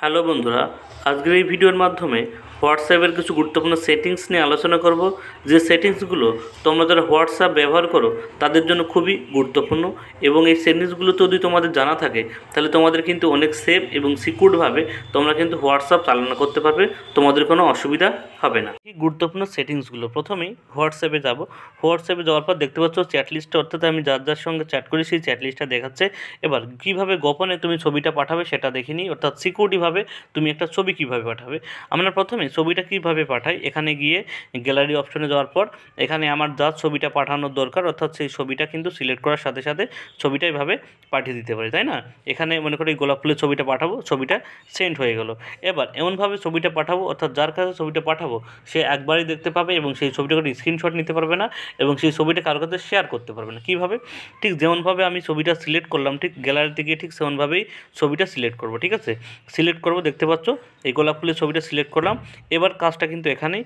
Hello বন্ধুরা, আজকের এই ভিডিওর মাধ্যমে হোয়াটসঅ্যাপের কিছু গুরুত্বপূর্ণ সেটিংস নিয়ে আলোচনা করব। যে সেটিংসগুলো তোমরা যারা হোয়াটসঅ্যাপ ব্যবহার করো তাদের জন্য খুবই গুরুত্বপূর্ণ, এবং এই সেটিংসগুলো যদি তোমাদের জানা থাকে তাহলে তোমাদের কিন্তু অনেক সেফ এবং সিকিউরভাবে তোমরা কিন্তু হোয়াটসঅ্যাপ চালনা করতে পারবে, তোমাদের কোনো অসুবিধা হবে না। এই গুরুত্বপূর্ণ সেটিংসগুলো, প্রথমেই হোয়াটসঅ্যাপে যাব। হোয়াটসঅ্যাপে যাওয়ার পর দেখতে পাচ্ছ চ্যাট লিস্টটা, অর্থাৎ আমি যার যার সঙ্গে চ্যাট করি সেই চ্যাট লিস্টটা দেখাচ্ছে। এবার কীভাবে গোপনে তুমি ছবিটা পাঠাবে সেটা দেখে নিই, অর্থাৎ সিকিউরিটিভাবে তুমি একটা ছবি কীভাবে পাঠাবে। আমরা প্রথমে ছবিটা কীভাবে পাঠাই, এখানে গিয়ে গ্যালারি অপশনে যাওয়ার পর এখানে আমার যার ছবিটা পাঠানোর দরকার, অর্থাৎ সেই ছবিটা কিন্তু সিলেক্ট করার সাথে সাথে ছবিটা এভাবে পাঠিয়ে দিতে পারি, তাই না। এখানে মনে করি গোলাপ ফুলের ছবিটা পাঠাবো, ছবিটা সেন্ড হয়ে গেল। এবার এমনভাবে ছবিটা পাঠাবো, অর্থাৎ যার কাছে ছবিটা পাঠাবো সে একবারই দেখতে পাবে এবং সেই ছবিটা করে স্ক্রিনশট নিতে পারবে না এবং সেই ছবিটা কারোর কাছে শেয়ার করতে পারবে না। কীভাবে? ঠিক যেমনভাবে আমি ছবিটা সিলেক্ট করলাম, ঠিক গ্যালারিতে গিয়ে ঠিক সেমনভাবেই ছবিটা সিলেক্ট করব। ঠিক আছে, সিলেক্ট করব, দেখতে পাচ্ছ এই গোলাপ ফুলের ছবিটা সিলেক্ট করলাম। এবার কাজটা কিন্তু এখানে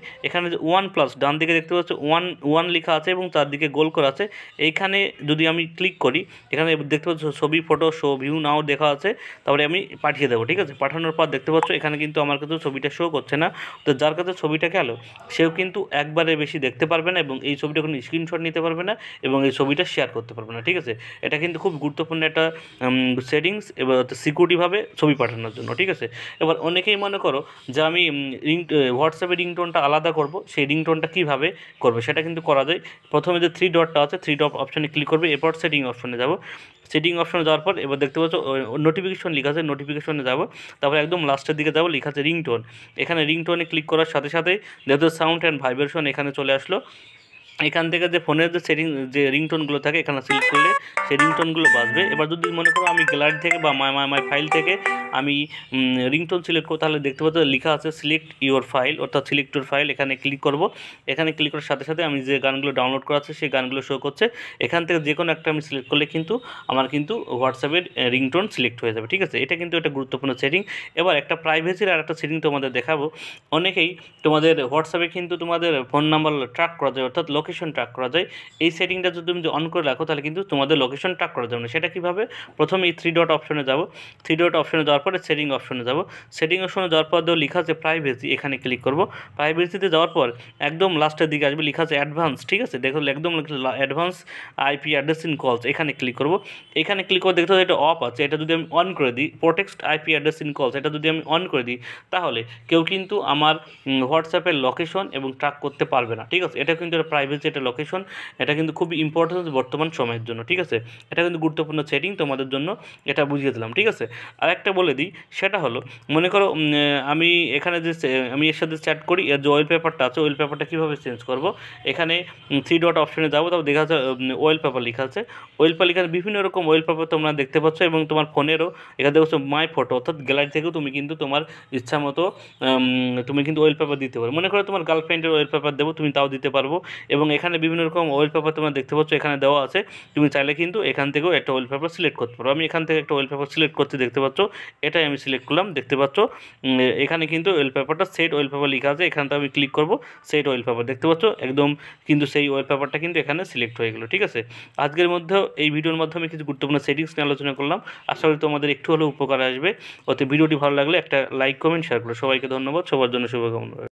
যে 1+ ডান দিকে দেখতে পাচ্ছ 1 লেখা আছে এবং চারদিকে গোল করা আছে। এইখানে যদি আমি ক্লিক করি, এখানে দেখতে পাচ্ছ ছবি, ফটো, শো, ভিউ নাও দেখা আছে। তারপরে আমি পাঠিয়ে দেবো। ঠিক আছে, পাঠানোর পর দেখতে পাচ্ছ এখানে কিন্তু আমার কাছে ছবিটা শো করছে না। তো যার কাছে ছবিটা গেল সেও কিন্তু একবারে বেশি দেখতে পারবে না এবং এই ছবিটা কোনো স্ক্রিনশট নিতে পারবে না এবং এই ছবিটা শেয়ার করতে পারবে না। ঠিক আছে, এটা কিন্তু খুব গুরুত্বপূর্ণ একটা সেটিংস এবার সিকিউরিটিভাবে ছবি পাঠানোর জন্য। ঠিক আছে, এবার অনেকেই মনে করো যে আমি হোয়াটসঅ্যাপে রিংটোনটা আলাদা করব, সেই রিংটোনটা কীভাবে করবে সেটা কিন্তু করা যায়। প্রথমে যে 3 ডটটা আছে, 3 ডট অপশানে ক্লিক করবে, এরপর সেটিং অপশনে যাব। সেটিং অপশনে যাওয়ার পর এবার দেখতে পাচ্ছ নোটিফিকেশন লেখা আছে, নোটিফিকেশনে যাব। তারপরে একদম লাস্টের দিকে যাব, লেখা আছে রিংটোন। এখানে রিংটোনে ক্লিক করার সাথে সাথে দেখো সাউন্ড অ্যান্ড ভাইব্রেশন এখানে চলে আসলো। এখান থেকে যে ফোনের যে যে রিংটোনগুলো থাকে এখানে সিলেক্ট করলে সেই রিংটোনগুলো বাজবে। এবার যদি মনে করো আমি গ্যালারি থেকে বা মাই ফাইল থেকে আমি রিংটোন সিলেক্ট করব, তাহলে দেখতে পাচ্ছ লেখা আছে সিলেক্ট ইউর ফাইল, অর্থাৎ সিলেক্ট ইউর ফাইল। এখানে ক্লিক করব। এখানে ক্লিক করার সাথে সাথে আমি যে গানগুলো ডাউনলোড করা আছে সেই গানগুলো শো করছে। এখান থেকে যে কোনো একটা আমি সিলেক্ট করলে কিন্তু আমার কিন্তু হোয়াটসঅ্যাপের রিংটোন সিলেক্ট হয়ে যাবে। ঠিক আছে, এটা কিন্তু একটা গুরুত্বপূর্ণ সেটিং। এবার একটা প্রাইভেসির আর একটা সেটিং তোমাদের দেখাবো। অনেকেই তোমাদের হোয়াটসঅ্যাপে কিন্তু তোমাদের ফোন নাম্বার ট্র্যাক করা যায়, অর্থাৎ লোকেশন ট্র্যাক করা যায়। এই সেটিংটা যদি তুমি অন করে রাখো তাহলে কিন্তু তোমাদের লোকেশন ট্র্যাক করা যাবে না। সেটা কীভাবে? প্রথমে এই 3 ডট অপশনে যাব। 3 ডট অপশনে যাওয়ার পরে সেটিং অপশনে যাব। সেটিং অপশনে যাওয়ার পর দেখো লেখা আছে প্রাইভেসি, এখানে ক্লিক করব। প্রাইভেসিতে যাওয়ার পর একদম লাস্টের দিকে আসবে, লেখা আছে অ্যাডভান্স। ঠিক আছে, দেখো একদম অ্যাডভান্স আইপি অ্যাড্রেস ইন কলস, এখানে ক্লিক করব। এখানে ক্লিক করে দেখতে এটা অফ আছে, এটা যদি আমি অন করে দিই, প্রোটেক্ট আইপি অ্যাড্রেস ইন কলস, এটা যদি আমি অন করে দিই তাহলে কেউ কিন্তু আমার হোয়াটসঅ্যাপের লোকেশন এবং ট্র্যাক করতে পারবে না। ঠিক আছে, এটা কিন্তু একটা প্রাইভেসি, এটা লোকেশন, এটা কিন্তু খুবই ইম্পর্টেন্ট বর্তমান সময়ের জন্য। ঠিক আছে, এটা কিন্তু গুরুত্বপূর্ণ সেটিং তোমাদের জন্য, এটা বুঝিয়ে দিলাম। ঠিক আছে, আরেকটা বলে দিই, সেটা হলো মনে করো আমি এখানে যে আমি এর সাথে চ্যাট করি, এর যে ওয়েলপেপারটা আছে ওয়েলপেপারটা কীভাবে চেঞ্জ করব, এখানে 3 ডট অপশনে যাবো। তারপর দেখা যাচ্ছে ওয়েলপেপার লেখা আছে। ওয়েলপেপার লেখা বিভিন্ন রকম ওয়েলপেপার তোমরা দেখতে পাচ্ছ এবং তোমার ফোনেরও এখানে দেখছো মাই ফটো, অর্থাৎ গ্যালারি থেকেও তুমি কিন্তু তোমার ইচ্ছা মতো তুমি কিন্তু ওয়েলপেপার দিতে পারো। মনে করো তোমার গার্লফ্রেন্ডের ওয়েলপেপার দেবো, তুমি তাও দিতে পারবো। এবং এখানে বিভিন্ন রকম ওয়েলপেপার তোমরা দেখতে পাচ্ছ এখানে দেওয়া আছে, তুমি চাইলে কিন্তু এখান থেকেও একটা ওয়েলপেপার সিলেক্ট করতে পারো। আমি এখান থেকে একটা ওয়েলপেপার সিলেক্ট করতে দেখতে পাচ্ছ, এটাই আমি সিলেক্ট করলাম। দেখতে পাচ্ছ এখানে কিন্তু ওয়েলপেপারটা সেট ওয়েলপেপার লেখা আছে, এখানে তো আমি ক্লিক করব, সেট ওয়েলপেপার দেখতে পাচ্ছ একদম কিন্তু সেই ওয়েলপেপারটা কিন্তু এখানে সিলেক্ট হয়ে গেলো। ঠিক আছে, আজকের মধ্যেও এই ভিডিওর মাধ্যমে কিছু গুরুত্বপূর্ণ সেটিংস নিয়ে আলোচনা করলাম। আশা করি তোমাদের একটু হলেও উপকার আসবে। ওতে ভিডিওটি ভালো লাগলে একটা লাইক, কমেন্ট, শেয়ার করো। সবাইকে ধন্যবাদ, সবার জন্য শুভকামনা।